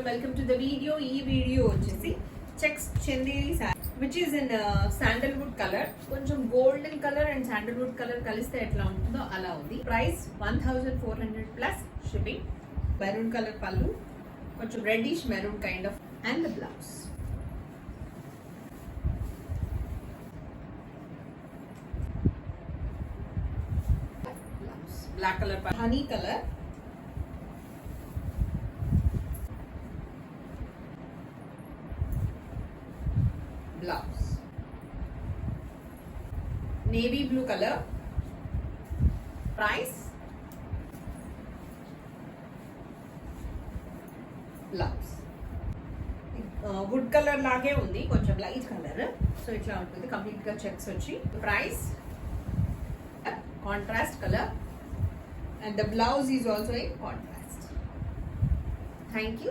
Welcome to the video. ఈ video వచ్చేసి checks Chanderi which is in sandalwood colour. కొంచెం golden colour and sandalwood colour కలిస్తే ఎట్లా ఉంటుందో అలా ఉంది. Price 1400 plus shipping. Maroon colour పళ్ళు, కొంచెం reddish maroon kind of, and the blouse. Black colour, honey colour, blouse, navy blue color, price, blouse. Wood colour లాగే ఉంది, కొంచెం లైట్ కలర్. సో ఇట్లా ఉంటుంది కంప్లీట్ గా చెక్స్ వచ్చి. Price contrast colour and the blouse is also in contrast. Thank you.